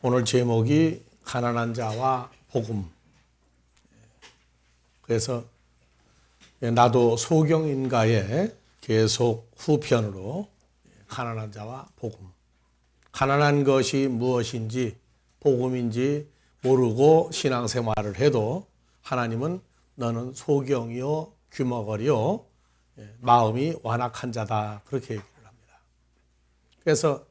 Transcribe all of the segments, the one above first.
오늘 제목이 가난한 자와 복음. 그래서 나도 소경인가에 계속 후편으로 가난한 자와 복음. 가난한 것이 무엇인지 복음인지 모르고 신앙생활을 해도 하나님은 너는 소경이요 귀머거리요 마음이 완악한 자다 그렇게 얘기를 합니다. 그래서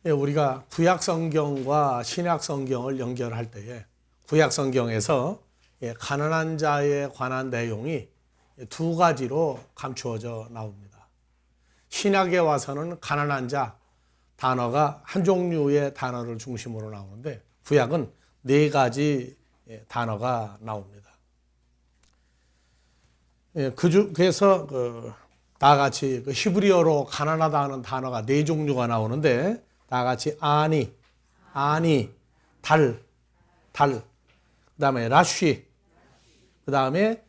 우리가 구약성경과 신약성경을 연결할 때에 구약성경에서 가난한 자에 관한 내용이 두 가지로 감추어져 나옵니다. 신약에 와서는 가난한 자 단어가 한 종류의 단어를 중심으로 나오는데 구약은 네 가지 단어가 나옵니다. 그래서 다 같이 히브리어로 가난하다 하는 단어가 네 종류가 나오는데 다 같이 아니, 달, 그 다음에 라쉬, 그 다음에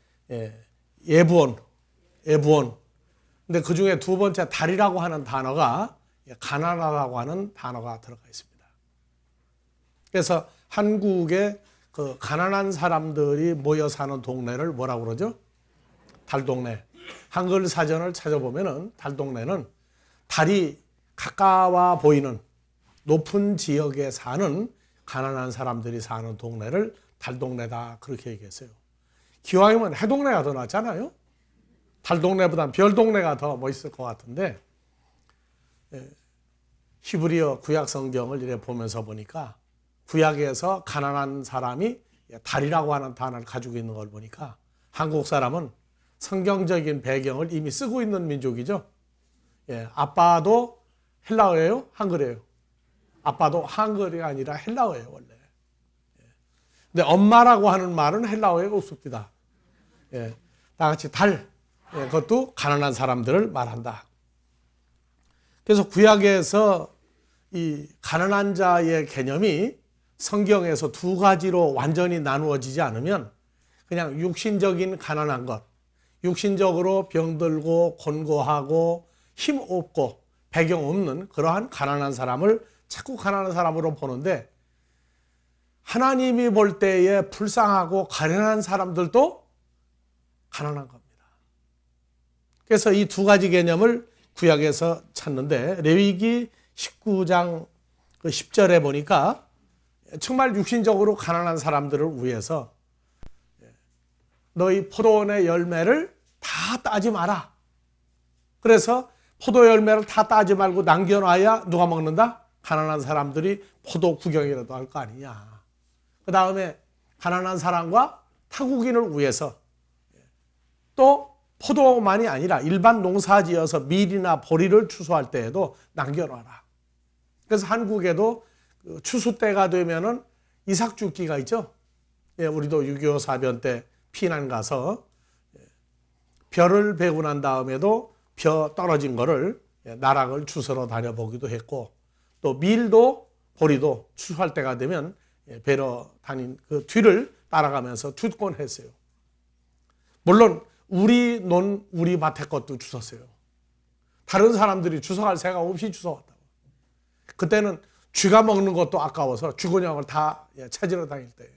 예부온. 근데 그 중에 두 번째 달이라고 하는 단어가 가난하다고 하는 단어가 들어가 있습니다. 그래서 한국에 그 가난한 사람들이 모여 사는 동네를 뭐라고 그러죠? 달동네. 한글 사전을 찾아보면은 달동네는 달이 가까워 보이는 높은 지역에 사는 가난한 사람들이 사는 동네를 달동네다 그렇게 얘기했어요. 기왕이면 해동네가 더 낫잖아요. 달동네보단 별동네가 더 멋있을 것 같은데 히브리어 구약 성경을 이렇게 보면서 보니까 구약에서 가난한 사람이 달이라고 하는 단어를 가지고 있는 걸 보니까 한국 사람은 성경적인 배경을 이미 쓰고 있는 민족이죠. 아빠도 헬라어예요? 한글이에요? 아빠도 한글이 아니라 헬라어예요, 원래. 근데 엄마라고 하는 말은 헬라어에 없습니다. 다 같이 달, 그것도 가난한 사람들을 말한다. 그래서 구약에서 이 가난한 자의 개념이 성경에서 두 가지로 완전히 나누어지지 않으면 그냥 육신적인 가난한 것, 육신적으로 병들고 곤고하고 힘없고 배경 없는 그러한 가난한 사람을 자꾸 가난한 사람으로 보는데 하나님이 볼 때에 불쌍하고 가난한 사람들도 가난한 겁니다. 그래서 이 두 가지 개념을 구약에서 찾는데 레위기 19장 10절에 보니까 정말 육신적으로 가난한 사람들을 위해서 너희 포도원의 열매를 다 따지 마라. 그래서 포도 열매를 다 따지 말고 남겨놔야 누가 먹는다? 가난한 사람들이 포도 구경이라도 할 거 아니냐. 그 다음에 가난한 사람과 타국인을 위해서 또 포도만이 아니라 일반 농사지어서 밀이나 보리를 추수할 때에도 남겨놔라. 그래서 한국에도 추수 때가 되면은 이삭죽기가 있죠. 우리도 6.25 사변 때 피난 가서 벼를 베고 난 다음에도 벼 떨어진 거를 나락을 주스러 다녀보기도 했고 또 밀도 보리도 추수할 때가 되면 베러 다닌 그 뒤를 따라가면서 주곤 했어요. 물론 우리 밭의 것도 주웠어요. 다른 사람들이 주워갈 생각 없이 주워왔다고. 그때는 쥐가 먹는 것도 아까워서 쥐곤형을 다 찾으러 다닐 때예요.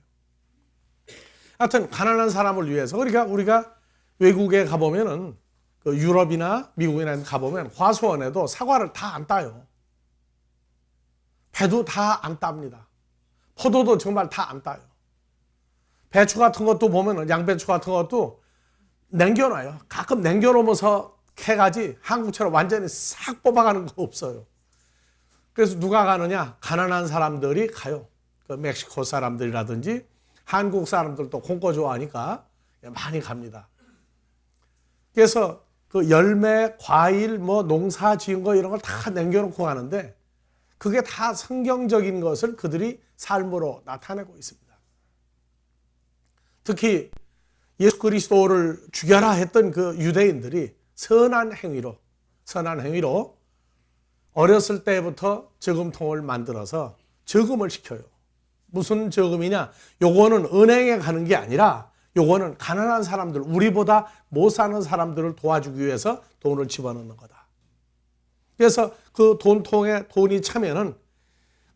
하여튼 가난한 사람을 위해서 그러니까 우리가 외국에 가보면은 그 유럽이나 미국이나 가보면 화수원에도 사과를 다 안 따요. 배도 다 안 땁니다. 포도도 정말 다 안 따요. 배추 같은 것도 보면 양배추 같은 것도 남겨놔요. 가끔 남겨놓으면서 캐가지 한국처럼 완전히 싹 뽑아가는 거 없어요. 그래서 누가 가느냐? 가난한 사람들이 가요. 그 멕시코 사람들이라든지 한국 사람들도 콩고 좋아하니까 많이 갑니다. 그래서 그 열매, 과일, 뭐 농사 지은 거 이런 걸 다 남겨놓고 가는데 그게 다 성경적인 것을 그들이 삶으로 나타내고 있습니다. 특히 예수 그리스도를 죽여라 했던 그 유대인들이 선한 행위로 어렸을 때부터 저금통을 만들어서 저금을 시켜요. 무슨 저금이냐? 요거는 은행에 가는 게 아니라 요거는 가난한 사람들, 우리보다 못 사는 사람들을 도와주기 위해서 돈을 집어넣는 거다. 그래서 그 돈통에 돈이 차면은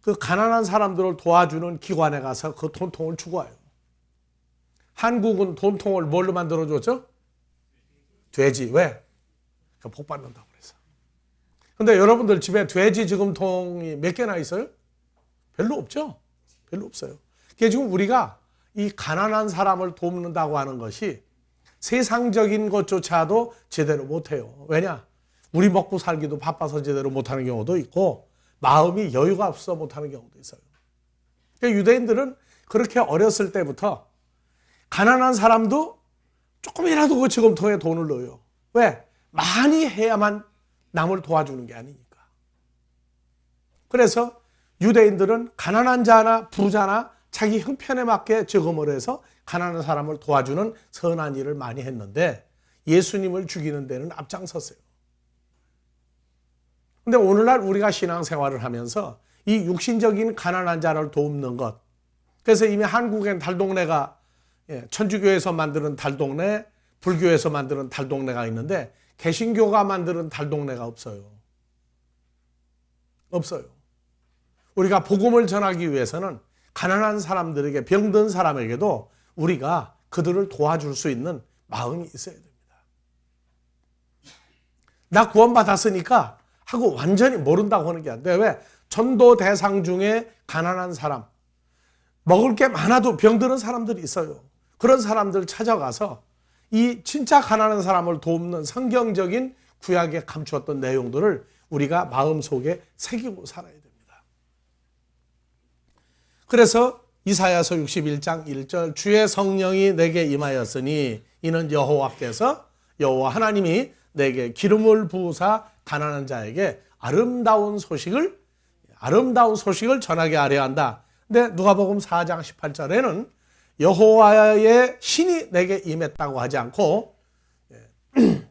그 가난한 사람들을 도와주는 기관에 가서 그 돈통을 주고 와요. 한국은 돈통을 뭘로 만들어줬죠? 돼지. 왜? 복 받는다고 그래서. 근데 여러분들 집에 돼지 저금통이 몇 개나 있어요? 별로 없죠? 별로 없어요. 그게 지금 우리가 이 가난한 사람을 돕는다고 하는 것이 세상적인 것조차도 제대로 못해요. 왜냐? 우리 먹고 살기도 바빠서 제대로 못하는 경우도 있고 마음이 여유가 없어 못하는 경우도 있어요. 그러니까 유대인들은 그렇게 어렸을 때부터 가난한 사람도 조금이라도 그 저금통에 돈을 넣어요. 왜? 많이 해야만 남을 도와주는 게 아니니까. 그래서 유대인들은 가난한 자나 부자나 자기 형편에 맞게 저금을 해서 가난한 사람을 도와주는 선한 일을 많이 했는데 예수님을 죽이는 데는 앞장섰어요. 근데 오늘날 우리가 신앙생활을 하면서 이 육신적인 가난한 자를 돕는 것, 그래서 이미 한국엔 달동네가 천주교에서 만드는 달동네, 불교에서 만드는 달동네가 있는데 개신교가 만드는 달동네가 없어요. 없어요. 우리가 복음을 전하기 위해서는 가난한 사람들에게, 병든 사람에게도 우리가 그들을 도와줄 수 있는 마음이 있어야 됩니다. 나 구원받았으니까 하고 완전히 모른다고 하는 게 안 돼. 왜? 전도 대상 중에 가난한 사람, 먹을 게 많아도 병드는 사람들이 있어요. 그런 사람들 찾아가서 이 진짜 가난한 사람을 돕는 성경적인 구약에 감추었던 내용들을 우리가 마음속에 새기고 살아야 됩니다. 그래서 이사야서 61장 1절 주의 성령이 내게 임하였으니 이는 여호와 하나님이 내게 기름을 부으사 가난한 자에게 아름다운 소식을 전하게 하려 한다. 근데 누가복음 4장 18절에는 여호와의 신이 내게 임했다고 하지 않고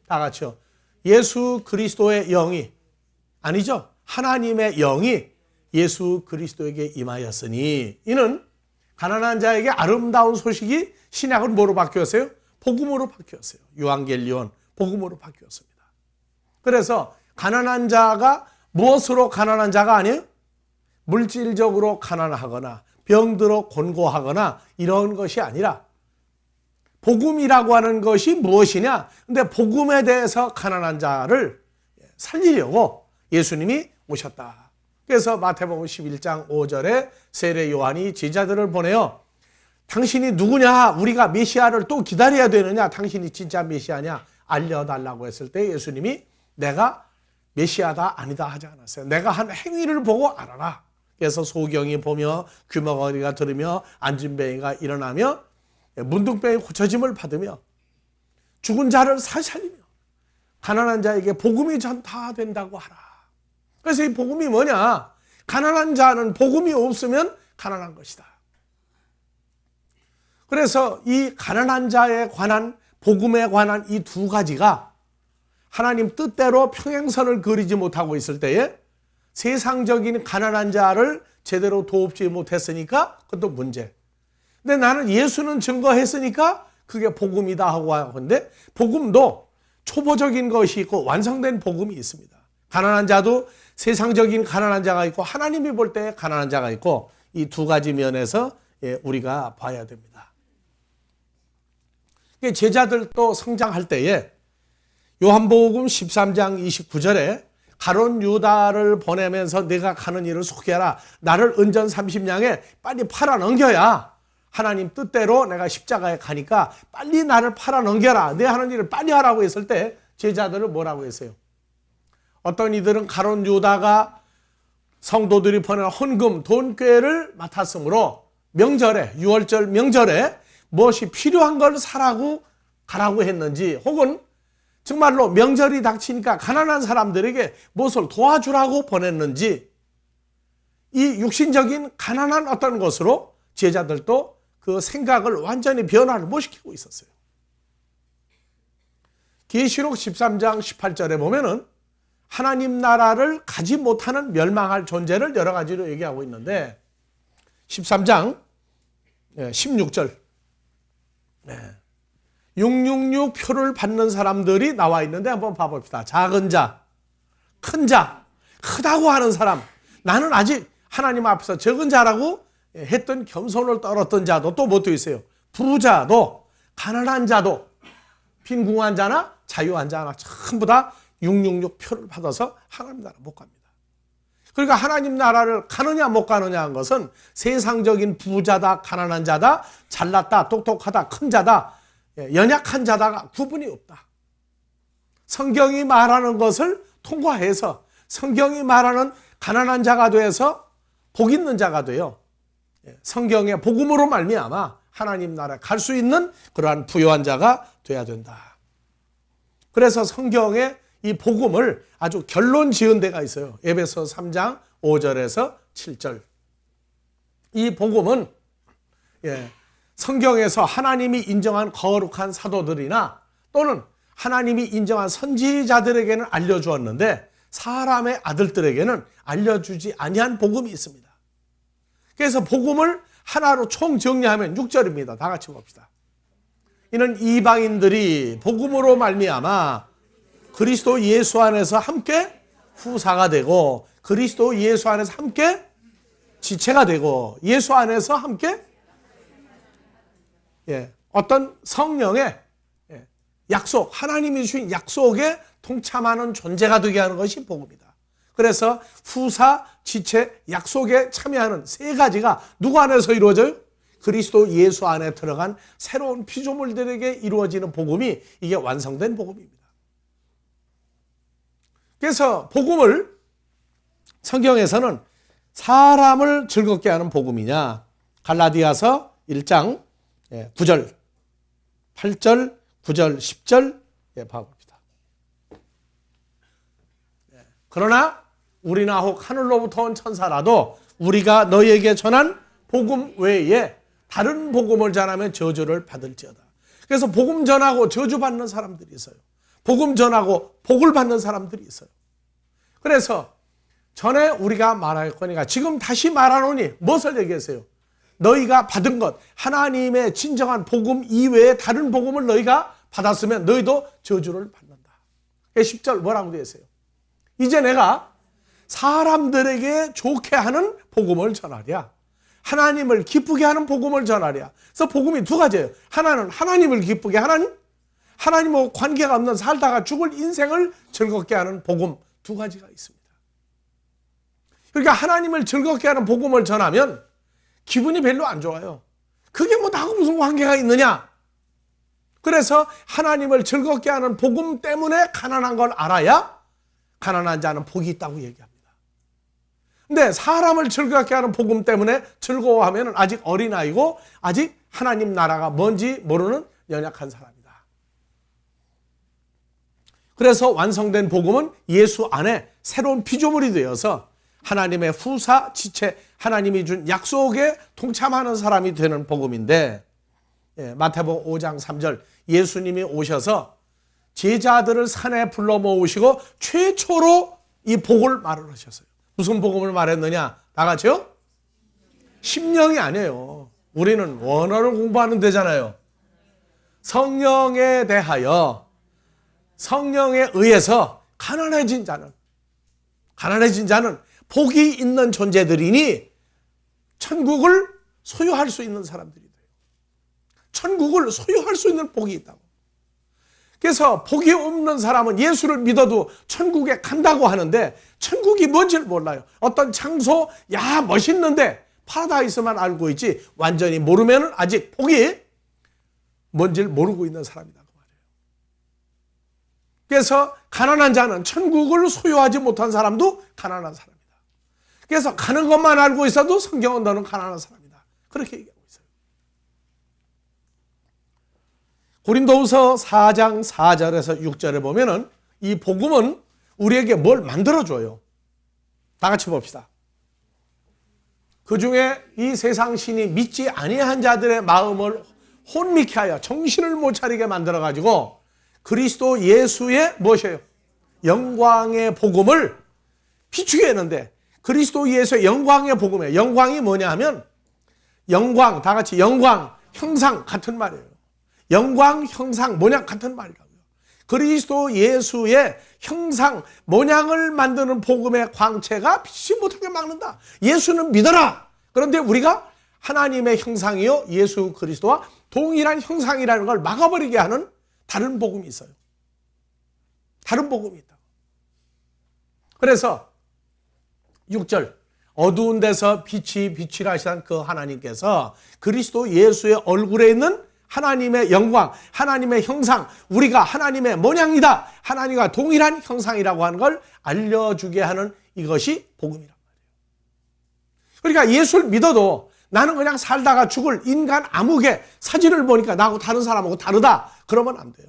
다 같이요. 예수 그리스도의 영이 아니죠. 하나님의 영이 예수 그리스도에게 임하였으니 이는 가난한 자에게 아름다운 소식이 신약은 뭐로 바뀌었어요? 복음으로 바뀌었어요. 유앙겔리온 복음으로 바뀌었습니다. 그래서 가난한 자가 무엇으로 가난한 자가 아니에요? 물질적으로 가난하거나 병들어 곤고하거나 이런 것이 아니라 복음이라고 하는 것이 무엇이냐? 근데 복음에 대해서 가난한 자를 살리려고 예수님이 오셨다. 그래서 마태복음 11장 5절에 세례 요한이 제자들을 보내요. 당신이 누구냐? 우리가 메시아를 또 기다려야 되느냐? 당신이 진짜 메시아냐? 알려달라고 했을 때 예수님이 내가 메시아다 아니다 하지 않았어요. 내가 한 행위를 보고 알아라. 그래서 소경이 보며 귀머거리가 들으며 안진뱅이가 일어나며 문둥병이 고쳐짐을 받으며 죽은 자를 살리며 가난한 자에게 복음이 전파된다고 하라. 그래서 이 복음이 뭐냐? 가난한 자는 복음이 없으면 가난한 것이다. 그래서 이 가난한 자에 관한 복음에 관한 이 두 가지가 하나님 뜻대로 평행선을 그리지 못하고 있을 때에 세상적인 가난한 자를 제대로 돕지 못했으니까 그것도 문제. 근데 나는 예수는 증거했으니까 그게 복음이다 하고 하는데 복음도 초보적인 것이 있고 완성된 복음이 있습니다. 가난한 자도 세상적인 가난한 자가 있고 하나님이 볼 때 가난한 자가 있고 이 두 가지 면에서 우리가 봐야 됩니다. 제자들도 성장할 때에 요한복음 13장 29절에 가룟 유다를 보내면서 내가 가는 일을 소개하라. 나를 은전 30냥에 빨리 팔아 넘겨야 하나님 뜻대로 내가 십자가에 가니까 빨리 나를 팔아 넘겨라. 내 하는 일을 빨리 하라고 했을 때 제자들은 뭐라고 했어요? 어떤 이들은 가룟 유다가 성도들이 보내는 헌금, 돈꾀를 맡았으므로 명절에, 6월절 명절에 무엇이 필요한 걸 사라고 가라고 했는지 혹은 정말로 명절이 닥치니까 가난한 사람들에게 무엇을 도와주라고 보냈는지 이 육신적인 가난한 어떤 것으로 제자들도 그 생각을 완전히 변화를 못 시키고 있었어요. 계시록 13장 18절에 보면은 하나님 나라를 가지 못하는 멸망할 존재를 여러 가지로 얘기하고 있는데 13장 16절 666 표를 받는 사람들이 나와 있는데 한번 봐봅시다. 작은 자, 큰 자, 크다고 하는 사람, 나는 아직 하나님 앞에서 적은 자라고 했던 겸손을 떨었던 자도 또 뭐 또 있어요? 부자도 가난한 자도 빈궁한 자나 자유한 자나 전부 다 666 표를 받아서 하나님 나라 못 갑니다. 그러니까 하나님 나라를 가느냐 못 가느냐 한 것은 세상적인 부자다 가난한 자다 잘났다 똑똑하다 큰 자다 연약한 자다가 구분이 없다. 성경이 말하는 것을 통과해서 성경이 말하는 가난한 자가 돼서 복 있는 자가 돼요. 성경의 복음으로 말미암아 하나님 나라에 갈 수 있는 그러한 부유한 자가 돼야 된다. 그래서 성경에 이 복음을 아주 결론 지은 데가 있어요. 에베소 3장 5절에서 7절. 이 복음은 성경에서 하나님이 인정한 거룩한 사도들이나 또는 하나님이 인정한 선지자들에게는 알려주었는데 사람의 아들들에게는 알려주지 아니한 복음이 있습니다. 그래서 복음을 하나로 총정리하면 6절입니다. 다 같이 봅시다. 이는 이방인들이 복음으로 말미암아 그리스도 예수 안에서 함께 후사가 되고 그리스도 예수 안에서 함께 지체가 되고 예수 안에서 함께 어떤 성령의 약속, 하나님이 주신 약속에 동참하는 존재가 되게 하는 것이 복음이다. 그래서 후사, 지체, 약속에 참여하는 세 가지가 누구 안에서 이루어져요? 그리스도 예수 안에 들어간 새로운 피조물들에게 이루어지는 복음이 이게 완성된 복음입니다. 그래서 복음을 성경에서는 사람을 즐겁게 하는 복음이냐 갈라디아서 1장 9절, 8절, 9절, 10절 봐봅니다. 그러나 우리나 혹 하늘로부터 온 천사라도 우리가 너희에게 전한 복음 외에 다른 복음을 전하면 저주를 받을지어다. 그래서 복음 전하고 저주 받는 사람들이 있어요. 복음 전하고 복을 받는 사람들이 있어요. 그래서 전에 우리가 말하였거니와 지금 다시 말하노니 무엇을 얘기했어요? 너희가 받은 것 하나님의 진정한 복음 이외에 다른 복음을 너희가 받았으면 너희도 저주를 받는다. 10절 뭐라고 되어 있어요? 이제 내가 사람들에게 좋게 하는 복음을 전하랴. 하나님을 기쁘게 하는 복음을 전하랴. 그래서 복음이 두 가지예요. 하나는 하나님을 기쁘게 하는 하나님하고 관계가 없는 살다가 죽을 인생을 즐겁게 하는 복음 두 가지가 있습니다. 그러니까 하나님을 즐겁게 하는 복음을 전하면 기분이 별로 안 좋아요. 그게 뭐 나하고 무슨 관계가 있느냐? 그래서 하나님을 즐겁게 하는 복음 때문에 가난한 걸 알아야 가난한 자는 복이 있다고 얘기합니다. 근데 사람을 즐겁게 하는 복음 때문에 즐거워하면 아직 어린아이고 아직 하나님 나라가 뭔지 모르는 연약한 사람이다. 그래서 완성된 복음은 예수 안에 새로운 피조물이 되어서 하나님의 후사, 지체, 하나님이 준 약속에 동참하는 사람이 되는 복음인데 마태복음 5장 3절 예수님이 오셔서 제자들을 산에 불러 모으시고 최초로 이 복을 말을 하셨어요. 무슨 복음을 말했느냐? 다 같이요? 심령이 아니에요. 우리는 원어를 공부하는 데잖아요. 성령에 대하여 성령에 의해서 가난해진 자는 복이 있는 존재들이니 천국을 소유할 수 있는 사람들이 돼요. 천국을 소유할 수 있는 복이 있다고. 그래서 복이 없는 사람은 예수를 믿어도 천국에 간다고 하는데 천국이 뭔지를 몰라요. 어떤 장소, 야 멋있는데 파라다이스만 알고 있지 완전히 모르면 아직 복이 뭔지를 모르고 있는 사람이다. 그래서 가난한 자는 천국을 소유하지 못한 사람도 가난한 사람이다. 그래서 가는 것만 알고 있어도 성경은 너는 가난한 사람이다. 그렇게 얘기하고 있어요. 고린도후서 4장 4절에서 6절에 보면은 이 복음은 우리에게 뭘 만들어줘요. 다 같이 봅시다. 그 중에 이 세상 신이 믿지 아니한 자들의 마음을 혼미케 하여 정신을 못 차리게 만들어가지고 그리스도 예수의 무엇이에요? 영광의 복음을 비추게 했는데 그리스도 예수의 영광의 복음이에요. 영광이 뭐냐 하면 영광, 다 같이 영광, 형상 같은 말이에요. 영광, 형상, 모양 같은 말이라고요. 그리스도 예수의 형상, 모양을 만드는 복음의 광채가 빛이 못하게 막는다. 예수는 믿어라. 그런데 우리가 하나님의 형상이요 예수 그리스도와 동일한 형상이라는 걸 막아버리게 하는 다른 복음이 있어요. 다른 복음이 있다. 그래서 6절 어두운 데서 빛이 비치라 하시던 그 하나님께서 그리스도 예수의 얼굴에 있는 하나님의 영광, 하나님의 형상, 우리가 하나님의 모양이다. 하나님과 동일한 형상이라고 하는 걸 알려주게 하는 이것이 복음이란 말이에요. 그러니까 예수를 믿어도 나는 그냥 살다가 죽을 인간 암흑의 사진을 보니까 나하고 다른 사람하고 다르다. 그러면 안 돼요.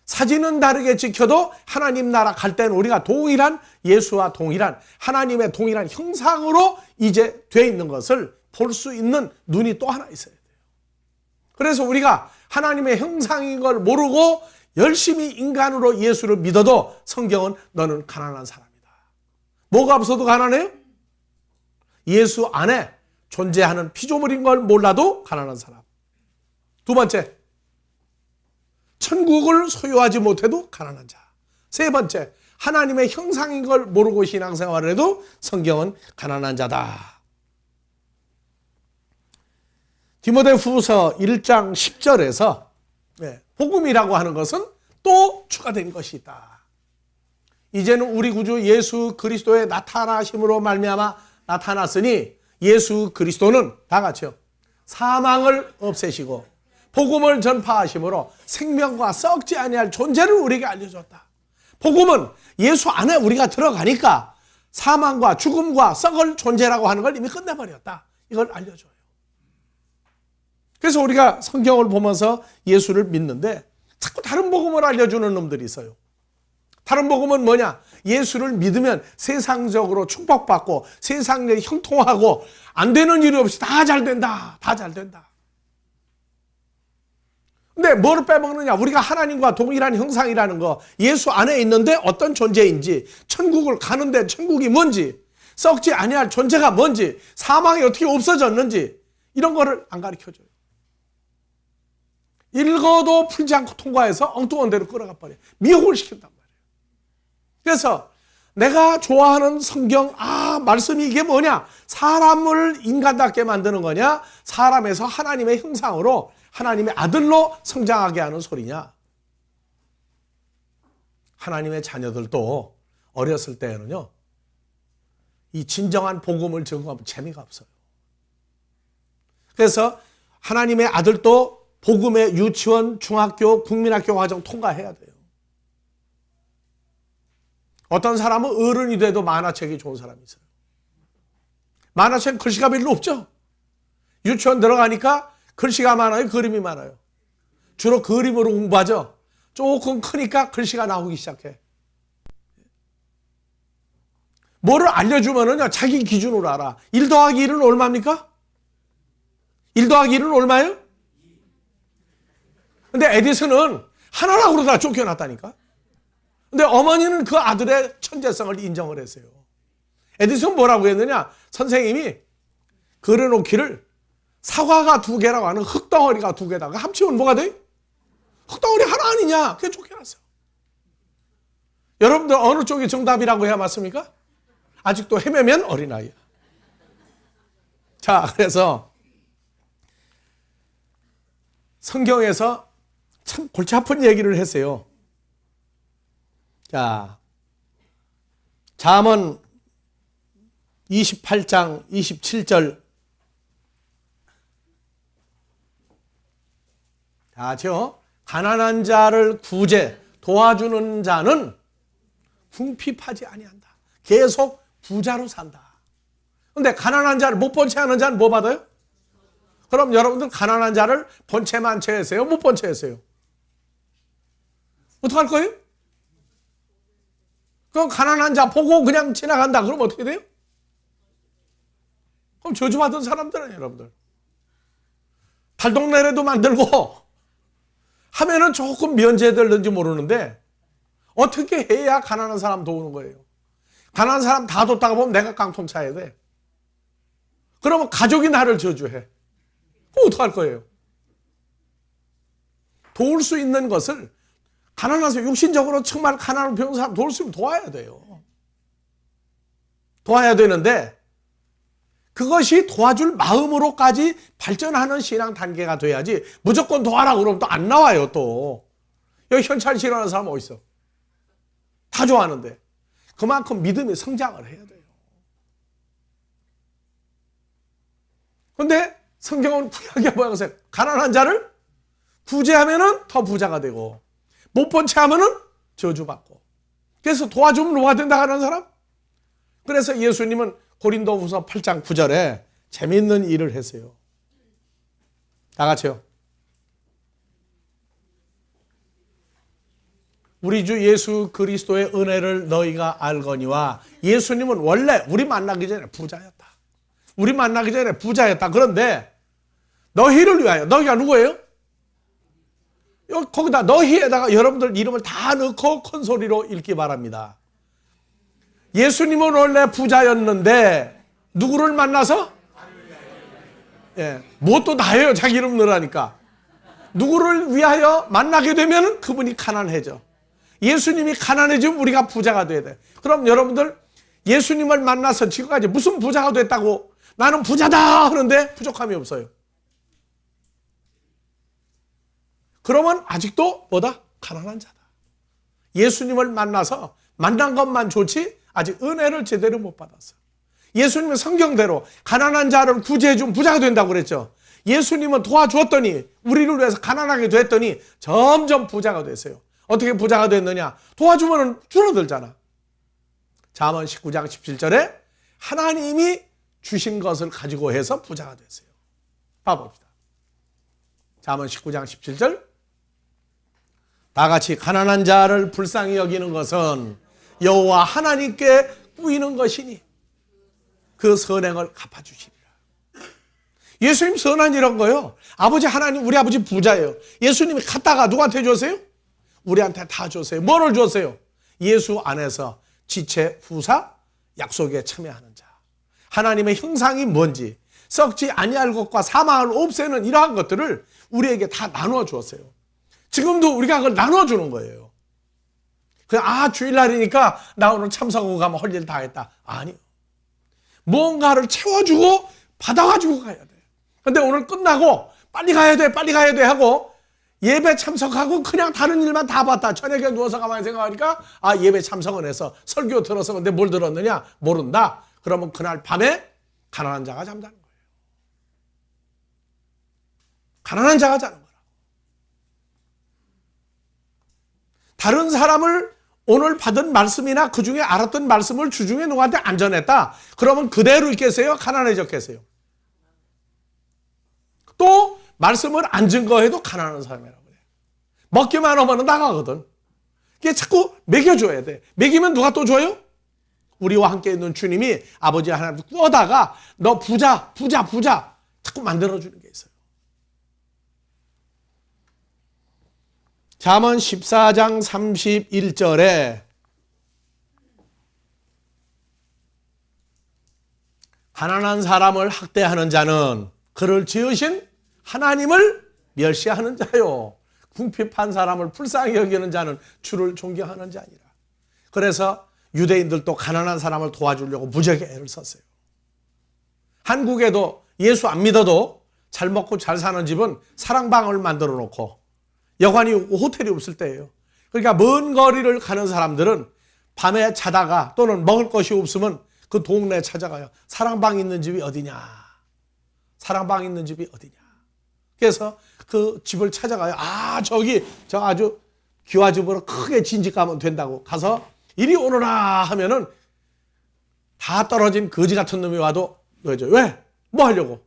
사진은 다르게 지켜도 하나님 나라 갈 때는 우리가 동일한 예수와 동일한 하나님의 동일한 형상으로 이제 돼 있는 것을 볼 수 있는 눈이 또 하나 있어야 돼요. 그래서 우리가 하나님의 형상인 걸 모르고 열심히 인간으로 예수를 믿어도 성경은 너는 가난한 사람이다. 뭐가 없어도 가난해요? 예수 안에 존재하는 피조물인 걸 몰라도 가난한 사람. 두 번째, 천국을 소유하지 못해도 가난한 자. 세 번째, 하나님의 형상인 걸 모르고 신앙생활을 해도 성경은 가난한 자다. 디모데후서 1장 10절에서 복음이라고 하는 것은 또 추가된 것이 있다. 이제는 우리 구주 예수 그리스도의 나타나심으로 말미암아 나타났으니 예수 그리스도는 다 같이요 사망을 없애시고 복음을 전파하심으로 생명과 썩지 아니할 존재를 우리에게 알려줬다. 복음은 예수 안에 우리가 들어가니까 사망과 죽음과 썩을 존재라고 하는 걸 이미 끝내버렸다. 이걸 알려줘요. 그래서 우리가 성경을 보면서 예수를 믿는데 자꾸 다른 복음을 알려주는 놈들이 있어요. 다른 복음은 뭐냐? 예수를 믿으면 세상적으로 축복받고 세상에 형통하고 안 되는 일이 없이 다 잘 된다. 다 잘 된다. 근데 뭐를 빼먹느냐? 우리가 하나님과 동일한 형상이라는 거, 예수 안에 있는데 어떤 존재인지, 천국을 가는데 천국이 뭔지, 썩지 아니할 존재가 뭔지, 사망이 어떻게 없어졌는지 이런 거를 안 가르쳐줘요. 읽어도 풀지 않고 통과해서 엉뚱한 대로 끌어가 버려요. 미혹을 시킨단 말이에요. 그래서 내가 좋아하는 성경, 말씀이 이게 뭐냐? 사람을 인간답게 만드는 거냐? 사람에서 하나님의 형상으로 하나님의 아들로 성장하게 하는 소리냐? 하나님의 자녀들도 어렸을 때에는요, 이 진정한 복음을 적용하면 재미가 없어요. 그래서 하나님의 아들도 복음의 유치원, 중학교, 국민학교 과정 통과해야 돼요. 어떤 사람은 어른이 돼도 만화책이 좋은 사람이 있어요. 만화책 글씨가 별로 없죠? 유치원 들어가니까 글씨가 많아요? 그림이 많아요? 주로 그림으로 공부하죠? 조금 크니까 글씨가 나오기 시작해. 뭐를 알려주면은요, 자기 기준으로 알아. 1 더하기 1은 얼마입니까? 1 더하기 1은 얼마예요? 근데 에디슨은 하나라고 그러다가 쫓겨났다니까? 근데 어머니는 그 아들의 천재성을 인정을 했어요. 에디슨 뭐라고 했느냐? 선생님이 그려놓기를 사과가 2개라고 하는 흙덩어리가 2개다가 합치면 뭐가 돼? 흙덩어리 하나 아니냐? 그게 쫓겨났어요. 여러분들 어느 쪽이 정답이라고 해야 맞습니까? 아직도 헤매면 어린아이야. 자, 그래서 성경에서 참 골치 아픈 얘기를 했어요. 자, 잠언 28장 27절. 자죠. 가난한 자를 구제 도와주는 자는 궁핍하지 아니한다. 계속 부자로 산다. 근데 가난한 자를 못 본채하는 자는 뭐 받아요? 그럼 여러분들 가난한 자를 본채만 채하세요? 못 본채하세요? 어떡할 거예요? 그럼 가난한 자 보고 그냥 지나간다. 그럼 어떻게 돼요? 그럼 저주받은 사람들은 여러분들. 달동네라도 만들고 하면은 조금 면제될는지 모르는데 어떻게 해야 가난한 사람 도우는 거예요? 가난한 사람 다 뒀다가 보면 내가 깡통 차야 돼. 그러면 가족이 나를 저주해. 그럼 어떡할 거예요? 도울 수 있는 것을 가난해서 육신적으로 정말 가난한 병 사람 도울 수 있으면 도와야 돼요. 도와야 되는데 그것이 도와줄 마음으로까지 발전하는 신앙 단계가 돼야지 무조건 도와라 그러면 또 안 나와요. 또 여기 현찰 싫어하는 사람 어디 있어? 다 좋아하는데 그만큼 믿음이 성장을 해야 돼요. 그런데 성경은 구약에 뭐라고 했어요? 가난한 자를 구제하면은 더 부자가 되고 못 본 채 하면은 저주받고. 그래서 도와주면 뭐가 된다 하는 사람? 그래서 예수님은 고린도후서 8장 9절에 재미있는 일을 했어요. 다 같이요. 우리 주 예수 그리스도의 은혜를 너희가 알거니와. 예수님은 원래 우리 만나기 전에 부자였다. 우리 만나기 전에 부자였다. 그런데 너희를 위하여. 너희가 누구예요? 거기다 너희에다가 여러분들 이름을 다 넣고 큰 소리로 읽기 바랍니다. 예수님은 원래 부자였는데 누구를 만나서? 뭣도 다 해요. 자기 이름 넣으라니까. 누구를 위하여 만나게 되면 그분이 가난해져. 예수님이 가난해지면 우리가 부자가 돼야 돼. 그럼 여러분들 예수님을 만나서 지금까지 무슨 부자가 됐다고 나는 부자다 하는데 부족함이 없어요. 그러면 아직도 뭐다? 가난한 자다. 예수님을 만나서 만난 것만 좋지 아직 은혜를 제대로 못 받았어. 예수님은 성경대로 가난한 자를 구제해 준 부자가 된다고 그랬죠. 예수님은 도와주었더니 우리를 위해서 가난하게 됐더니 점점 부자가 됐어요. 어떻게 부자가 됐느냐? 도와주면 줄어들잖아. 잠언 19장 17절에 하나님이 주신 것을 가지고 해서 부자가 됐어요. 봐봅시다. 잠언 19장 17절 다 같이 가난한 자를 불쌍히 여기는 것은 여호와 하나님께 꾸이는 것이니 그 선행을 갚아주시리라. 예수님 선한 이런 거요. 아버지 하나님, 우리 아버지 부자예요. 예수님이 갔다가 누구한테 줬어요? 우리한테 다 줬어요. 뭐를 줬어요? 예수 안에서 지체, 후사, 약속에 참여하는 자. 하나님의 형상이 뭔지, 썩지 아니할 것과 사망을 없애는 이러한 것들을 우리에게 다 나누어 주었어요. 지금도 우리가 그걸 나누어 주는 거예요. 그냥 주일날이니까 나 오늘 참석하고 가면 할 일 다 했다. 아니요. 뭔가를 채워주고 받아가지고 가야 돼. 근데 오늘 끝나고 빨리 가야 돼, 빨리 가야 돼 하고 예배 참석하고 그냥 다른 일만 다 봤다. 저녁에 누워서 가만히 생각하니까 예배 참석은 해서 설교 들어서 근데 뭘 들었느냐? 모른다. 그러면 그날 밤에 가난한 자가 잠자는 거예요. 가난한 자가 자는 거라. 다른 사람을 오늘 받은 말씀이나 그 중에 알았던 말씀을 주중에 누구한테 안 전했다. 그러면 그대로 있겠어요? 가난해졌겠어요? 또 말씀을 안 증거해도 가난한 사람이라고 그래요. 먹기만 하면 나가거든. 그게 자꾸 먹여줘야 돼. 먹이면 누가 또 줘요? 우리와 함께 있는 주님이 아버지 하나님 꾸어다가 너 부자 자꾸 만들어주는 게 있어요. 잠언 14장 31절에 가난한 사람을 학대하는 자는 그를 지으신 하나님을 멸시하는 자요. 궁핍한 사람을 불쌍히 여기는 자는 주를 존경하는 자니라. 그래서 유대인들도 가난한 사람을 도와주려고 무지하게 애를 썼어요. 한국에도 예수 안 믿어도 잘 먹고 잘 사는 집은 사랑방을 만들어 놓고 여관이 호텔이 없을 때예요. 그러니까 먼 거리를 가는 사람들은 밤에 자다가 또는 먹을 것이 없으면 그 동네에 찾아가요. 사랑방 있는 집이 어디냐? 사랑방 있는 집이 어디냐? 그래서 그 집을 찾아가요. 저기 저 아주 기와집으로 크게 진집 가면 된다고 가서 이리 오너라 하면은 다 떨어진 거지 같은 놈이 와도 왜죠? 왜? 뭐 하려고?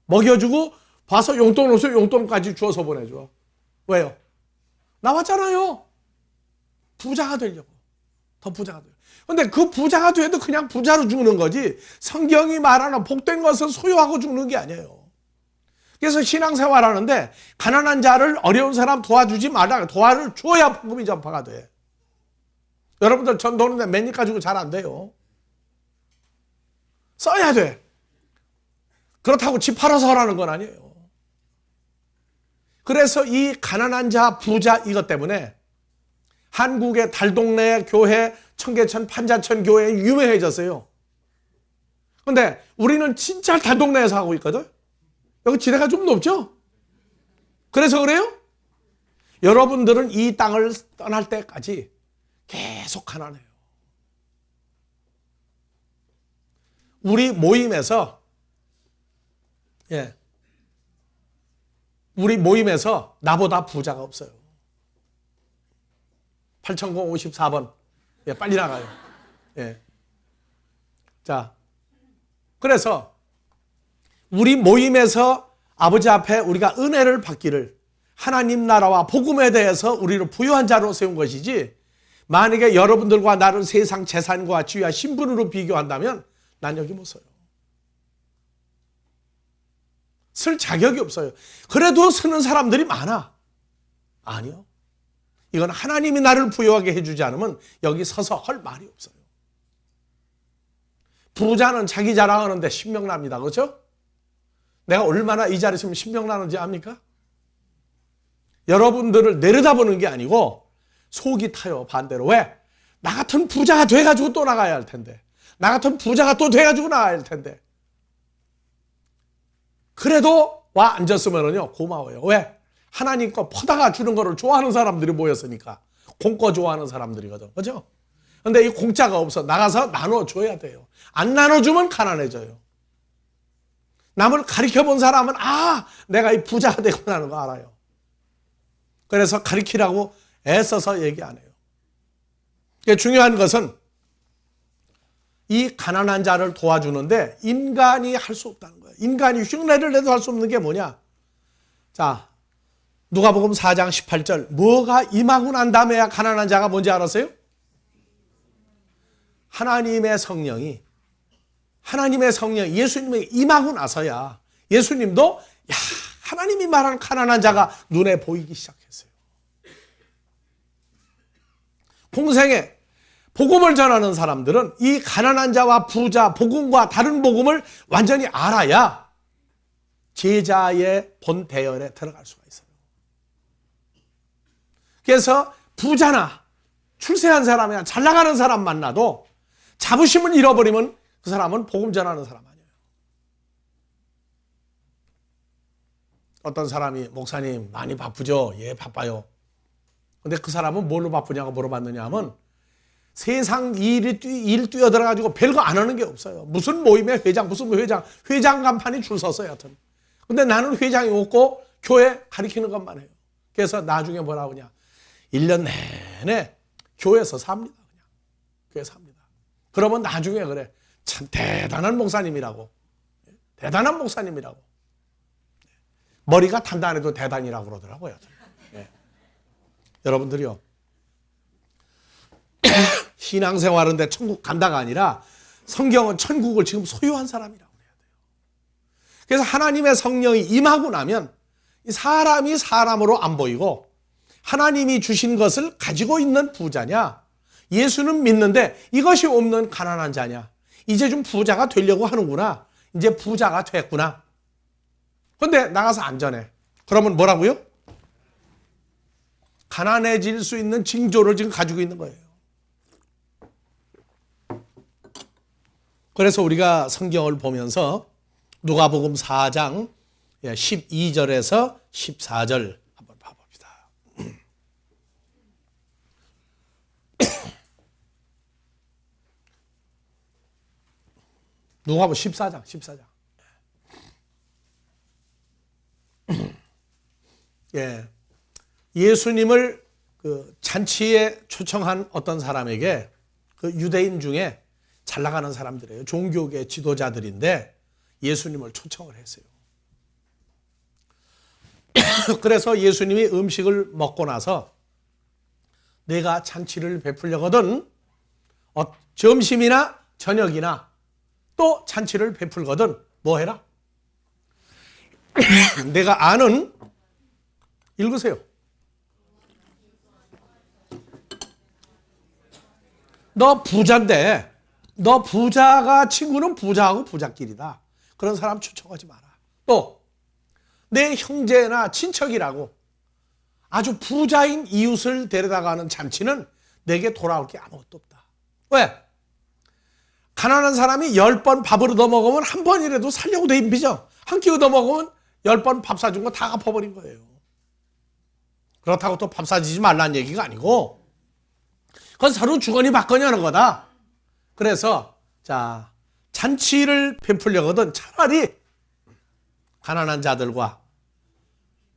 먹여주고 봐서 용돈 없어요. 용돈까지 주어서 보내줘. 왜요? 나왔잖아요. 부자가 되려고. 더 부자가 되려고. 근데 그 부자가 돼도 그냥 부자로 죽는 거지 성경이 말하는 복된 것을 소유하고 죽는 게 아니에요. 그래서 신앙생활 하는데 가난한 자를 어려운 사람 도와주지 말라. 도와를 줘야 복음이 전파가 돼. 여러분들 전 도는데 맨입 가지고 잘 안 돼요. 써야 돼. 그렇다고 집 팔아서 하라는 건 아니에요. 그래서 이 가난한 자, 부자 이것 때문에 한국의 달동네 교회, 청계천 판자천 교회 유명해졌어요. 근데 우리는 진짜 달동네에서 하고 있거든. 여기 지대가 좀 높죠? 그래서 그래요? 여러분들은 이 땅을 떠날 때까지 계속 가난해요. 우리 모임에서 나보다 부자가 없어요. 8054번. 빨리 나가요. 자, 그래서 우리 모임에서 아버지 앞에 우리가 은혜를 받기를 하나님 나라와 복음에 대해서 우리를 부유한 자로 세운 것이지, 만약에 여러분들과 나를 세상 재산과 지위와 신분으로 비교한다면 난 여기 못 서요. 쓸 자격이 없어요. 그래도 쓰는 사람들이 많아. 아니요. 이건 하나님이 나를 부유하게 해주지 않으면 여기 서서 할 말이 없어요. 부자는 자기 자랑하는데 신명납니다. 그렇죠? 내가 얼마나 이 자리에 있으면 신명나는지 압니까? 여러분들을 내려다보는 게 아니고 속이 타요. 반대로. 왜? 나 같은 부자가 돼가지고 또 나가야 할 텐데, 나 같은 부자가 또 돼가지고 나가야 할 텐데, 그래도 와 앉았으면요 고마워요. 왜? 하나님 거 퍼다가 주는 거를 좋아하는 사람들이 모였으니까. 공거 좋아하는 사람들이거든. 그죠? 근데 이 공짜가 없어. 나가서 나눠줘야 돼요. 안 나눠주면 가난해져요. 남을 가르쳐 본 사람은 내가 이 부자가 되고 나는 거 알아요. 그래서 가르치라고 애써서 얘기 안 해요. 중요한 것은 이 가난한 자를 도와주는데 인간이 할 수 없다는 거예요. 인간이 흉내를 내도 할 수 없는 게 뭐냐? 자, 누가복음 4장 18절. 뭐가 임하고 난 다음에야 가난한 자가 뭔지 알았어요? 하나님의 성령이 예수님에게 임하고 나서야 예수님도 하나님이 말하는 가난한 자가 눈에 보이기 시작했어요. 공생에 복음을 전하는 사람들은 이 가난한 자와 부자, 복음과 다른 복음을 완전히 알아야 제자의 본 대열에 들어갈 수가 있어요. 그래서 부자나 출세한 사람이나 잘 나가는 사람 만나도 자부심을 잃어버리면 그 사람은 복음 전하는 사람 아니에요. 어떤 사람이 목사님 많이 바쁘죠? 예, 바빠요. 근데 그 사람은 뭘로 바쁘냐고 물어봤느냐 하면 세상 일 뛰어들어가지고 별거 안 하는 게 없어요. 무슨 모임에 회장, 회장 간판이 줄 섰어요. 여튼. 근데 나는 회장이 없고 교회 가르치는 것만 해요. 그래서 나중에 뭐라고 하냐. 1년 내내 교회에서 삽니다. 그냥. 교회에서 삽니다. 그러면 나중에 그래. 참 대단한 목사님이라고. 대단한 목사님이라고. 머리가 단단해도 대단이라고 그러더라고요. 예. 여러분들이요. 신앙생활인데 천국 간다가 아니라 성경은 천국을 지금 소유한 사람이라고 해야 돼요. 그래서 하나님의 성령이 임하고 나면 사람이 사람으로 안 보이고 하나님이 주신 것을 가지고 있는 부자냐, 예수는 믿는데 이것이 없는 가난한 자냐, 이제 좀 부자가 되려고 하는구나, 이제 부자가 됐구나. 그런데 나가서 안전해. 그러면 뭐라고요? 가난해질 수 있는 징조를 지금 가지고 있는 거예요. 그래서 우리가 성경을 보면서 누가복음 4장 12절에서 14절 한번 봐봅시다. 누가복음 14장. 예. 예수님을 그 잔치에 초청한 어떤 사람에게 그 유대인 중에 잘 나가는 사람들이에요. 종교계 지도자들인데 예수님을 초청을 했어요. 그래서 예수님이 음식을 먹고 나서 내가 잔치를 베풀려거든 점심이나 저녁이나 또 잔치를 베풀거든 뭐 해라? 내가 아는 읽으세요. 너 부자인데 너 부자가 친구는 부자하고 부자끼리다. 그런 사람 초청하지 마라. 또 내 형제나 친척이라고 아주 부자인 이웃을 데려다가 하는 잔치는 내게 돌아올 게 아무것도 없다. 왜? 가난한 사람이 10번 밥을 얻어먹으면 한 번이라도 살려고 돼 임비죠. 한 끼 얻어먹으면 10번 밥 사준 거 다 갚아버린 거예요. 그렇다고 또 밥 사주지 말라는 얘기가 아니고 그건 서로 주거니 받거니 하는 거다. 그래서 자, 잔치를 베풀려거든 차라리 가난한 자들과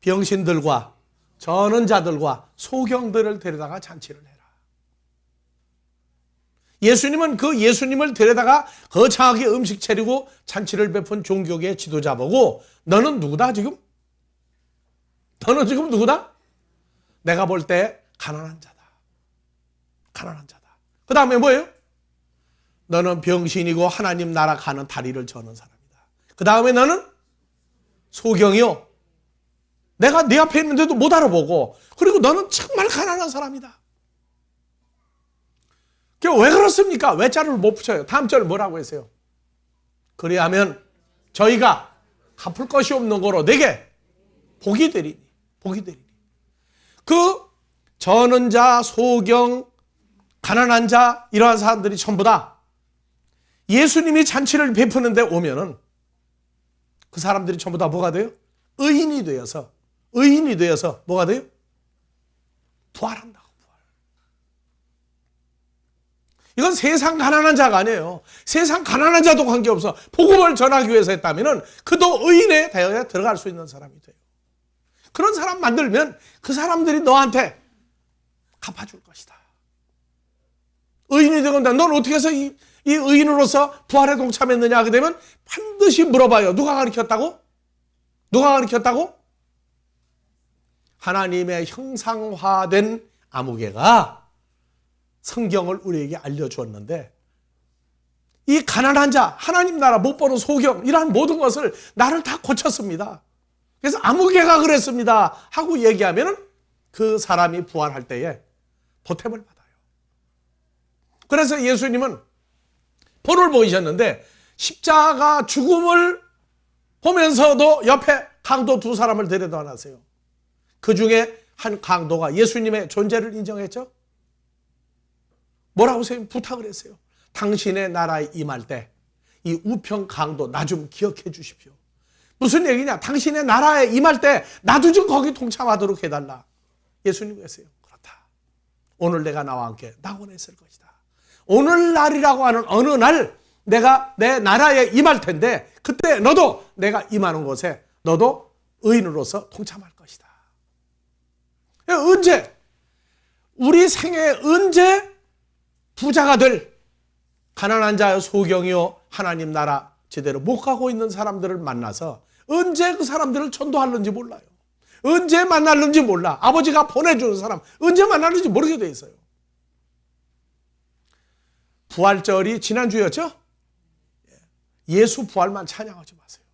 병신들과 저는 자들과 소경들을 데려다가 잔치를 해라. 예수님은 그 예수님을 데려다가 거창하게 음식 차리고 잔치를 베푼 종교계의 지도자 보고 너는 누구다 지금? 너는 지금 누구다? 내가 볼 때 가난한 자다. 가난한 자다. 그 다음에 뭐예요? 너는 병신이고 하나님 나라 가는 다리를 저는 사람이다. 그 다음에 너는 소경이요. 내가 네 앞에 있는데도 못 알아보고 그리고 너는 정말 가난한 사람이다. 왜 그렇습니까? 외자를 못 붙여요. 다음 절 뭐라고 했어요? 그리하면 저희가 갚을 것이 없는 거로 내게 복이 되리니. 복이 되리니. 그 저는 자, 소경, 가난한 자 이러한 사람들이 전부 다 예수님이 잔치를 베푸는데 오면은 그 사람들이 전부 다 뭐가 돼요? 의인이 되어서 뭐가 돼요? 부활한다고. 부활. 이건 세상 가난한 자가 아니에요. 세상 가난한 자도 관계없어. 복음을 전하기 위해서 했다면 그도 의인에 되어야 들어갈 수 있는 사람이 돼요. 그런 사람 만들면 그 사람들이 너한테 갚아줄 것이다. 의인이 되건데 넌 어떻게 해서 이 의인으로서 부활에 동참했느냐 하게 되면 반드시 물어봐요. 누가 가르쳤다고? 누가 가르쳤다고? 하나님의 형상화된 아무개가 성경을 우리에게 알려주었는데 이 가난한 자, 하나님 나라 못 보는 소경 이러한 모든 것을 나를 다 고쳤습니다. 그래서 아무개가 그랬습니다 하고 얘기하면 그 사람이 부활할 때에 보탬을 받아요. 그래서 예수님은 본을 보이셨는데 십자가 죽음을 보면서도 옆에 강도 두 사람을 데려다 놨어요. 그 중에 한 강도가 예수님의 존재를 인정했죠. 뭐라고 부탁을 했어요. 당신의 나라에 임할 때 이 우편 강도 나 좀 기억해 주십시오. 무슨 얘기냐? 당신의 나라에 임할 때 나도 좀 거기 동참하도록 해달라. 예수님이 했어요. 그렇다. 오늘 내가 나와 함께 낙원했을 것이다. 오늘날이라고 하는 어느 날 내가 내 나라에 임할 텐데 그때 너도 내가 임하는 곳에 너도 의인으로서 동참할 것이다. 언제? 우리 생에 언제 부자가 될 가난한 자여 소경이요 하나님 나라 제대로 못 가고 있는 사람들을 만나서 언제 그 사람들을 전도하는지 몰라요. 언제 만날는지 몰라. 아버지가 보내주는 사람 언제 만날는지 모르게 돼 있어요. 부활절이 지난주였죠? 예수 부활만 찬양하지 마세요.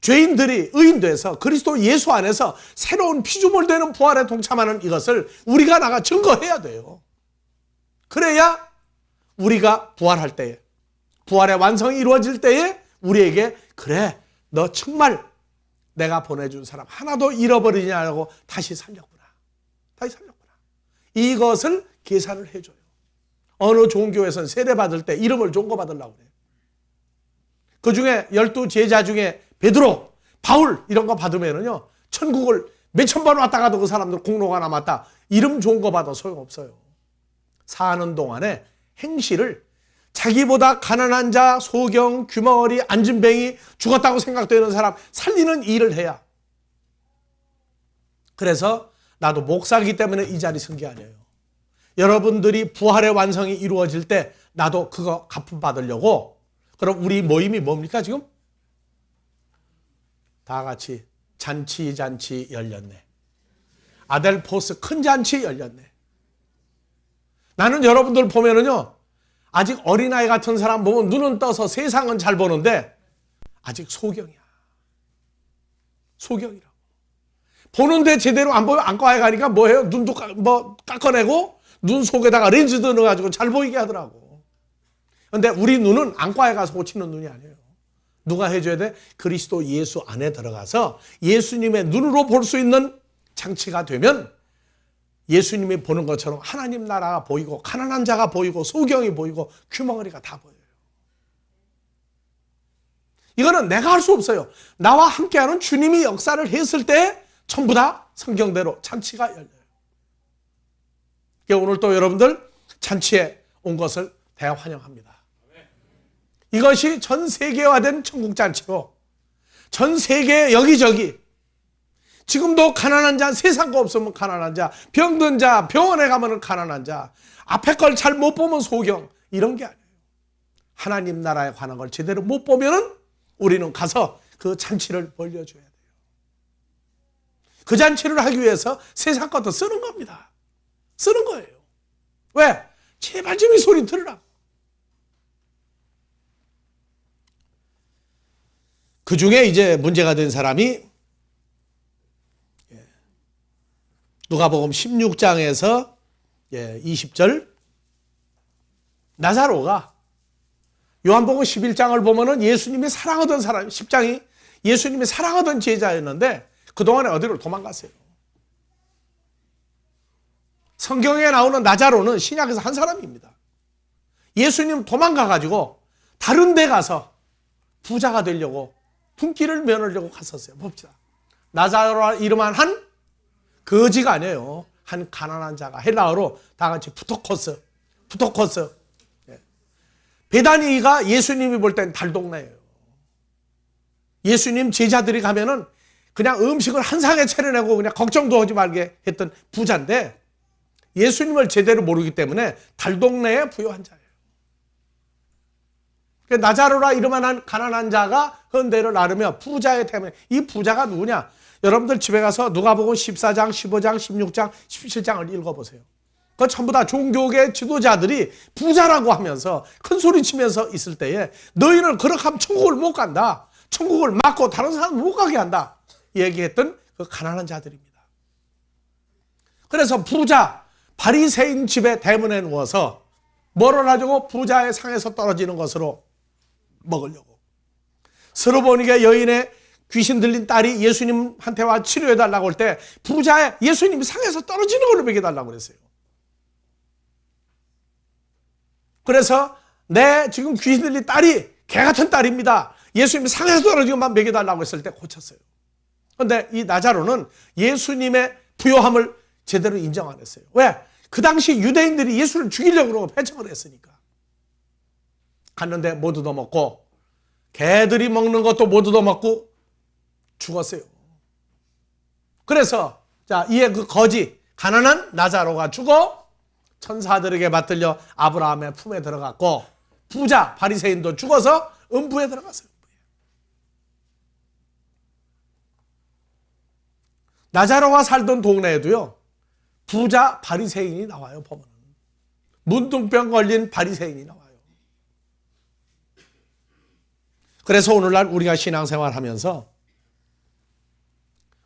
죄인들이 의인 돼서 그리스도 예수 안에서 새로운 피조물 되는 부활에 동참하는 이것을 우리가 나가 증거해야 돼요. 그래야 우리가 부활할 때에 부활의 완성이 이루어질 때에 우리에게 그래 너 정말 내가 보내준 사람 하나도 잃어버리냐고 다시 살렸구나. 다시 살렸구나. 이것을 계산을 해줘요. 어느 종교에서는 세례받을 때 이름을 종거받으려고 그래요. 그 중에 12제자 중에 베드로, 바울 이런 거 받으면은요 천국을 몇천 번 왔다 가도 그 사람들 공로가 남았다. 이름 좋은 거 받아 소용없어요. 사는 동안에 행실을 자기보다 가난한 자, 소경, 귀머거리, 안진뱅이 죽었다고 생각되는 사람 살리는 일을 해야. 그래서 나도 목사이기 때문에 이 자리 선 게 아니에요. 여러분들이 부활의 완성이 이루어질 때 나도 그거 갚음 받으려고. 그럼 우리 모임이 뭡니까 지금? 다 같이 잔치 열렸네. 아델포스 큰 잔치 열렸네. 나는 여러분들 보면은요 아직 어린아이 같은 사람 보면 눈은 떠서 세상은 잘 보는데 아직 소경이야. 소경이라고. 보는데 제대로 안 보면 안과에 가니까 뭐해요? 눈도 깎아내고 눈 속에다가 렌즈도 넣어가지고 잘 보이게 하더라고. 근데 우리 눈은 안과에 가서 고치는 눈이 아니에요. 누가 해줘야 돼? 그리스도 예수 안에 들어가서 예수님의 눈으로 볼 수 있는 장치가 되면 예수님이 보는 것처럼 하나님 나라가 보이고 가난한 자가 보이고 소경이 보이고 귀머거리가 다 보여요. 이거는 내가 할 수 없어요. 나와 함께하는 주님이 역사를 했을 때 전부 다 성경대로 잔치가 열려요. 오늘 또 여러분들 잔치에 온 것을 대환영합니다. 이것이 전 세계화된 천국 잔치로 전 세계 여기저기 지금도 가난한 자, 세상 거 없으면 가난한 자, 병든 자, 병원에 가면 가난한 자, 앞에 걸 잘 못 보면 소경, 이런 게 아니에요. 하나님 나라에 관한 걸 제대로 못 보면은 우리는 가서 그 잔치를 벌려줘야 돼요. 그 잔치를 하기 위해서 세상 것도 쓰는 겁니다. 쓰는 거예요. 왜? 제발 좀 이 소리 들으라고. 그 중에 이제 문제가 된 사람이 누가복음 16장에서 20절 나사로가 요한복음 11장을 보면은 예수님이 사랑하던 사람 10장이 예수님이 사랑하던 제자였는데 그동안에 어디로 도망갔어요. 성경에 나오는 나자로는 신약에서 한 사람입니다. 예수님 도망가가지고 다른 데 가서 부자가 되려고 분기를 면하려고 갔었어요. 봅시다. 나자로라 이름한 한 거지가 아니에요. 한 가난한 자가 헬라어로 다 같이 부토코스. 베다니가 예수님이 볼 땐 달동네예요. 예수님 제자들이 가면은 그냥 음식을 한 상에 차려내고 그냥 걱정도 하지 말게 했던 부자인데 예수님을 제대로 모르기 때문에 달동네에 부유한 자예요. 나자로라 이름한 가난한 자가 헌데를 나르며 부자의 태면. 이 부자가 누구냐? 여러분들 집에 가서 누가복음 14장, 15장, 16장, 17장을 읽어보세요. 그 전부 다 종교계 지도자들이 부자라고 하면서 큰 소리 치면서 있을 때에 너희는 그렇게 하면 천국을 못 간다. 천국을 막고 다른 사람을 못 가게 한다. 얘기했던 그 가난한 자들입니다. 그래서 부자, 바리새인 집에 대문에 누워서 뭐를 가지고 부자의 상에서 떨어지는 것으로 먹으려고. 스로보니게 여인의 귀신 들린 딸이 예수님한테 와 치료해달라고 할 때 부자의 예수님이 상에서 떨어지는 걸로 먹여달라고 그랬어요. 그래서 내 지금 귀신 들린 딸이 개 같은 딸입니다. 예수님이 상에서 떨어지고만 먹여달라고 했을 때 고쳤어요. 그런데 이 나자로는 예수님의 부요함을 제대로 인정 안 했어요. 왜? 그 당시 유대인들이 예수를 죽이려고 그러고 배척을 했으니까. 갔는데 못 얻어먹고 개들이 먹는 것도 못 얻어먹고 죽었어요. 그래서 자 이에 그 거지 가난한 나자로가 죽어 천사들에게 받들려 아브라함의 품에 들어갔고 부자 바리새인도 죽어서 음부에 들어갔어요. 나자로가 살던 동네에도요 부자 바리새인이 나와요. 보면 문둥병 걸린 바리새인이 나와요. 그래서 오늘날 우리가 신앙생활하면서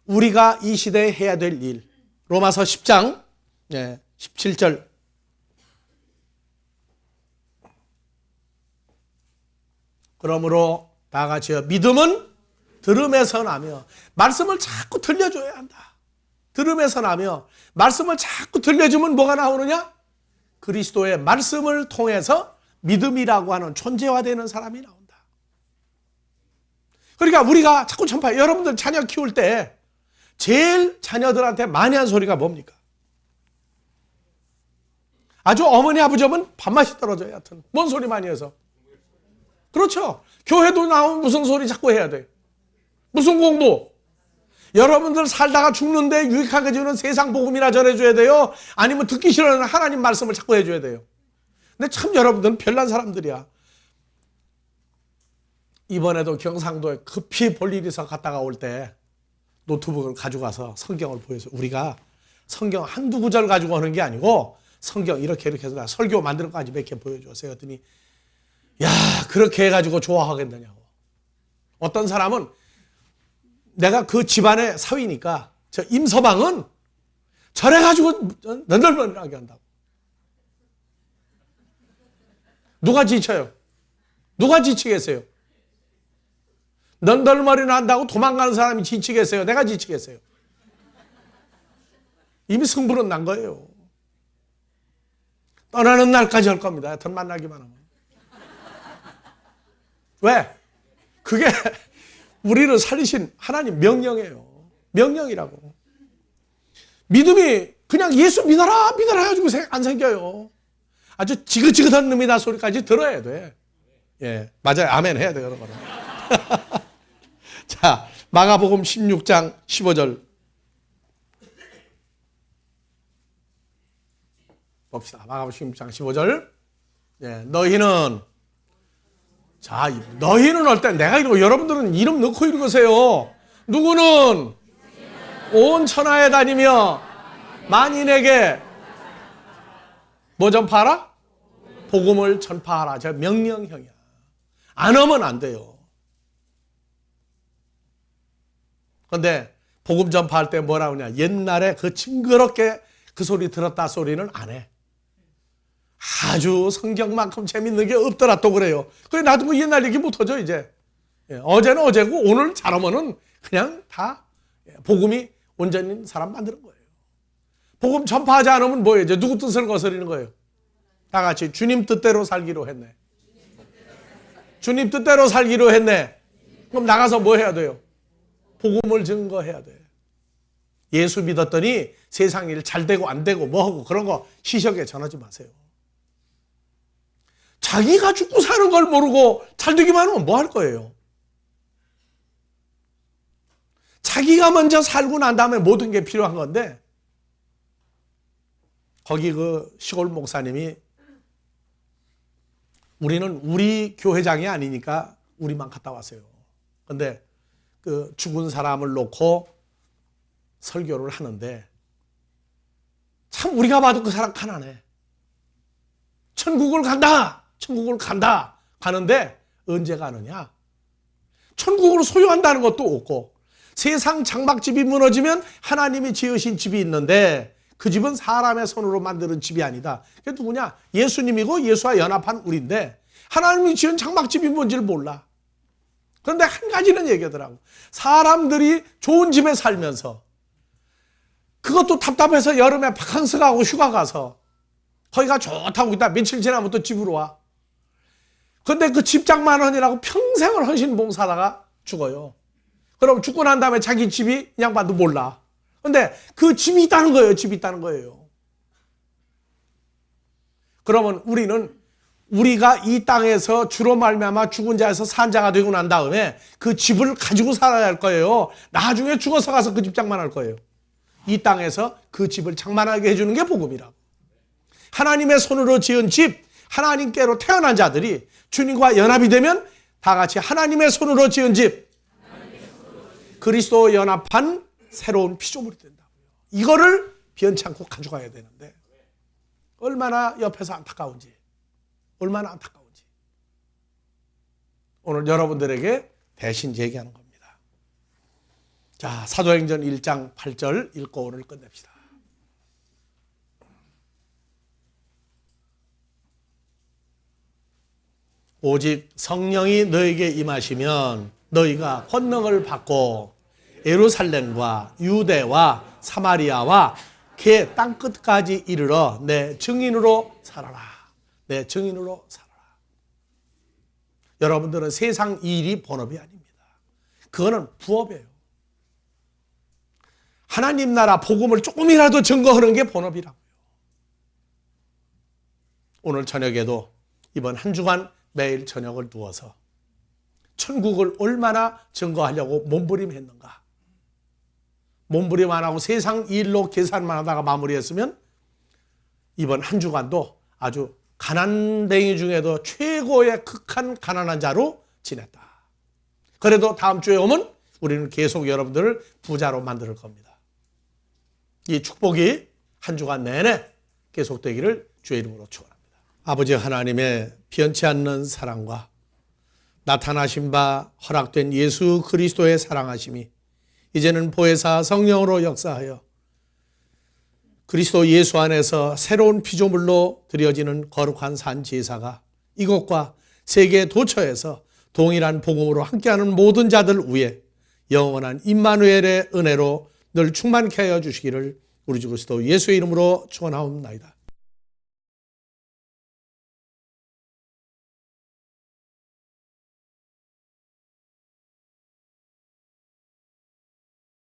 우리가 이 시대에 해야 될 일, 로마서 10장 17절 그러므로 다 같이요. 믿음은 들음에서 나며 말씀을 자꾸 들려줘야 한다. 들음에서 나며 말씀을 자꾸 들려주면 뭐가 나오느냐? 그리스도의 말씀을 통해서 믿음이라고 하는 존재화되는 사람이 나온다. 그러니까 우리가 자꾸 전파해. 여러분들 자녀 키울 때 제일 자녀들한테 많이 한 소리가 뭡니까? 아주 어머니 아버지 하면 밥맛이 떨어져요. 하여튼 뭔 소리 많이 해서. 그렇죠. 교회도 나오면 무슨 소리 자꾸 해야 돼. 무슨 공부. 여러분들 살다가 죽는데 유익하게 주는 세상 복음이나 전해줘야 돼요. 아니면 듣기 싫어하는 하나님 말씀을 자꾸 해줘야 돼요. 근데 참 여러분들은 별난 사람들이야. 이번에도 경상도에 급히 볼 일이 있어 갔다가 올 때 노트북을 가져가서 성경을 보여서 우리가 성경 한두 구절 가지고 오는 게 아니고 성경 이렇게 해서 설교 만드는 것까지 몇 개 보여줬어요. 그랬더니 야 그렇게 해가지고 좋아하겠느냐고. 어떤 사람은 내가 그 집안의 사위니까 저 임서방은 저래가지고 넌덜머리하게 한다고. 누가 지쳐요? 누가 지치겠어요? 넌덜머리는 한다고 도망가는 사람이 지치겠어요? 내가 지치겠어요? 이미 승부는 난 거예요. 떠나는 날까지 할 겁니다. 여튼 만나기만 하면. 왜? 그게 우리를 살리신 하나님 명령이에요. 명령이라고. 믿음이 그냥 예수 믿어라 해가지고 안 생겨요. 아주 지긋지긋한 놈이다 소리까지 들어야 돼. 예, 맞아요. 아멘 해야 돼요, 여러분. 자, 마가복음 16장 15절 봅시다. 마가복음 16장 15절. 예, 너희는 할 때 내가 이러고 여러분들은 이름 넣고 읽으세요. 누구는 온 천하에 다니며 만인에게 뭐 전파하라? 복음을 전파하라. 저 명령형이야. 안 하면 안 돼요. 그런데 복음 전파할 때 뭐라 그러냐? 옛날에 그 징그럽게 그 소리 들었다 소리는 안 해. 아주 성경만큼 재밌는 게 없더라 또 그래요. 그래 나도 그 옛날 얘기 못하죠 이제. 어제는 어제고 오늘 잘하면은 그냥 다 복음이 온전히 사람 만드는 거예요. 복음 전파하지 않으면 뭐예요? 이제 누구 뜻을 거스리는 거예요? 다 같이 주님 뜻대로 살기로 했네. 주님 뜻대로 살기로 했네. 그럼 나가서 뭐 해야 돼요? 복음을 증거해야 돼. 예수 믿었더니 세상 일 잘 되고 안 되고 뭐 하고 그런 거 시시하게 전하지 마세요. 자기가 죽고 사는 걸 모르고 잘 되기만 하면 뭐 할 거예요? 자기가 먼저 살고 난 다음에 모든 게 필요한 건데 거기 그 시골 목사님이 우리는 우리 교회장이 아니니까 우리만 갔다 왔어요. 근데 그 죽은 사람을 놓고 설교를 하는데 참 우리가 봐도 그 사람 가난해. 천국을 간다. 천국을 간다. 가는데 언제 가느냐? 천국을 소유한다는 것도 없고 세상 장막집이 무너지면 하나님이 지으신 집이 있는데 그 집은 사람의 손으로 만드는 집이 아니다. 그게 누구냐? 예수님이고 예수와 연합한 우리인데 하나님이 지은 장막집이 뭔지를 몰라. 그런데 한 가지는 얘기하더라고. 사람들이 좋은 집에 살면서 그것도 답답해서 여름에 바캉스 가고 휴가 가서 거기가 좋다고 있다. 며칠 지나면 또 집으로 와. 그런데 그 집장만 원이라고 평생을 헌신 봉사하다가 죽어요. 그럼 죽고 난 다음에 자기 집이 양반도 몰라. 그런데 그 집이 있다는 거예요. 집이 있다는 거예요. 그러면 우리는 우리가 이 땅에서 주로 말미암아 죽은 자에서 산 자가 되고 난 다음에 그 집을 가지고 살아야 할 거예요. 나중에 죽어서 가서 그 집 장만할 거예요. 이 땅에서 그 집을 장만하게 해주는 게 복음이라고. 하나님의 손으로 지은 집, 하나님께로 태어난 자들이 주님과 연합이 되면 다 같이 하나님의 손으로 지은 집, 그리스도 연합한 새로운 피조물이 된다고요. 이거를 변찮고 가져가야 되는데 얼마나 옆에서 안타까운지, 얼마나 안타까운지 오늘 여러분들에게 대신 얘기하는 겁니다. 자, 사도행전 1장 8절 읽고 오늘 끝냅시다. 오직 성령이 너에게 임하시면 너희가 권능을 받고 예루살렘과 유대와 사마리아와 그 땅끝까지 이르러 내 증인으로 살아라. 내 증인으로 살아라. 여러분들은 세상 일이 본업이 아닙니다. 그거는 부업이에요. 하나님 나라 복음을 조금이라도 증거하는 게 본업이라고요. 오늘 저녁에도 이번 한 주간 매일 저녁을 누워서 천국을 얼마나 증거하려고 몸부림했는가. 몸부림 안 하고 세상 일로 계산만 하다가 마무리했으면 이번 한 주간도 아주 가난뱅이 중에도 최고의 극한 가난한 자로 지냈다. 그래도 다음 주에 오면 우리는 계속 여러분들을 부자로 만들 겁니다. 이 축복이 한 주간 내내 계속되기를 주의 이름으로 축원합니다. 아버지 하나님의 변치 않는 사랑과 나타나신 바 허락된 예수 그리스도의 사랑하심이 이제는 보혜사 성령으로 역사하여 그리스도 예수 안에서 새로운 피조물로 드려지는 거룩한 산 제사가 이곳과 세계 도처에서 동일한 복음으로 함께하는 모든 자들 위에 영원한 임마누엘의 은혜로 늘 충만케 하여 주시기를 우리 주 그리스도 예수의 이름으로 축원하옵나이다.